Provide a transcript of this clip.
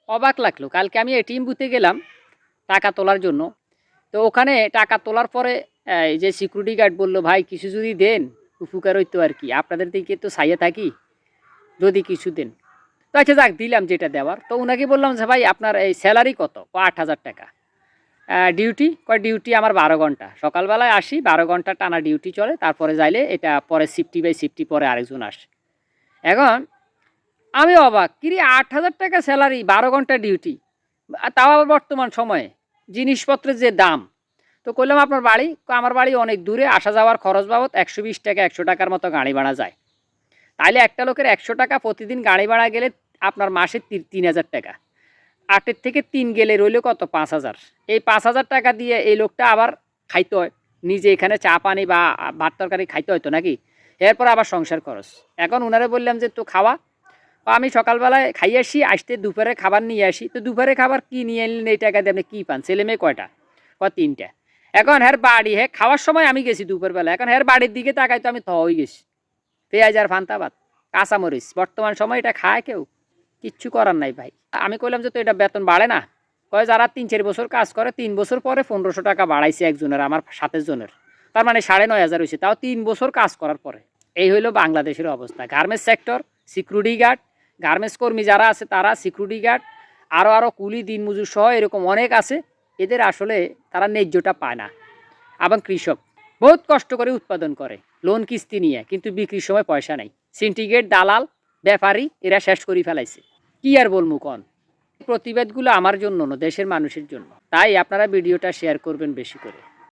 অবাক লাগলো, কালকে আমি এটিএম বুথে গেলাম টাকা তোলার জন্য। তো ওখানে টাকা তোলার পরে এই যে সিকিউরিটি গার্ড বলল, ভাই কিছু যদি দেন উপকার হইতো আর কি, আপনাদের দিকে তো চাইয়া থাকি, যদি কিছু দেন। তো আচ্ছা যাক, দিলাম যেটা দেওয়ার। তো ওনাকে বললাম যে ভাই আপনার এই স্যালারি কত? ৮,০০০ টাকা। ডিউটি? কয় ডিউটি আমার ১২ ঘন্টা, সকালবেলায় আসি ১২ ঘন্টা টানা ডিউটি চলে, তারপরে যাইলে এটা পরে শিফটি বাই শিফটি পরে আরেকজন আসে। এখন আমি অবাক, কিরে ৮,০০০ টাকা স্যালারি, ১২ ঘন্টা ডিউটি, তাও আবার বর্তমান সময়ে জিনিসপত্রের যে দাম। তো কইলাম আপনার বাড়ি? আমার বাড়ি অনেক দূরে, আসা যাওয়ার খরচ বাবদ ১২০ টাকা ১০০ টাকার মতো গাড়ি ভাড়া যায়। তাইলে একটা লোকের ১০০ টাকা প্রতিদিন গাড়ি ভাড়া গেলে আপনার মাসে ৩,০০০ টাকা। ৮-এর থেকে ৩ গেলে রইল কত? ৫,০০০। এই ৫,০০০ টাকা দিয়ে এই লোকটা আবার খাইতে হয়, নিজে এখানে চা পানি বা ভাত তরকারি খাইতে হয়তো নাকি, এরপর আবার সংসার খরচ। এখন উনারে বললাম যে তো খাওয়া। আমি সকালবেলায় খাই আসি, আসতে দুপুরে খাবার নিয়ে আসি। তো দুপুরে খাবার কি নিয়ে এলেন এই টাকা দিয়ে, আপনি কী পান? ছেলে মেয়ে কয়টা? ৩টা। এখন হ্যার বাড়ি, হ্যাঁ খাওয়ার সময় আমি গেছি দুপুরবেলা, এখন হ্যার বাড়ির দিকে তাকাই তো আমি হয়ে গেছি। পেঁয়াজ আর ফান্তা ভাত, কাঁচামরিচ, বর্তমান সময় এটা খায় কেউ? কিচ্ছু করার নাই ভাই। আমি কইলাম যে তো এটা বেতন বাড়ে না? কয় যারা ৩-৪ বছর কাজ করে ৩ বছর পরে ১৫০০ টাকা বাড়াইছে একজনের, আমার ২৭ জনের। তার মানে ৯,৫০০ হয়েছে, তাও ৩ বছর কাজ করার পরে। এই হইল বাংলাদেশের অবস্থা। Garments sector, security guard, garments কর্মী যারা আছে তারা, সিকিউরিটি গার্ড, আরও কুলি দিনমজুর সহ এরকম অনেক আছে। এদের আসলে তারা ন্যায্যটা পায় না। এবং কৃষক বহুত কষ্ট করে উৎপাদন করে লোন কিস্তি নিয়ে, কিন্তু বিক্রির সময় পয়সা নেই। সিন্ডিকেট, দালাল, ব্যাপারী এরা শেষ করে ফেলাইছে। কি আর বলবো কন? প্রতিবাদগুলো আমার জন্য না, দেশের মানুষের জন্য। তাই আপনারা ভিডিওটা শেয়ার করবেন বেশি করে।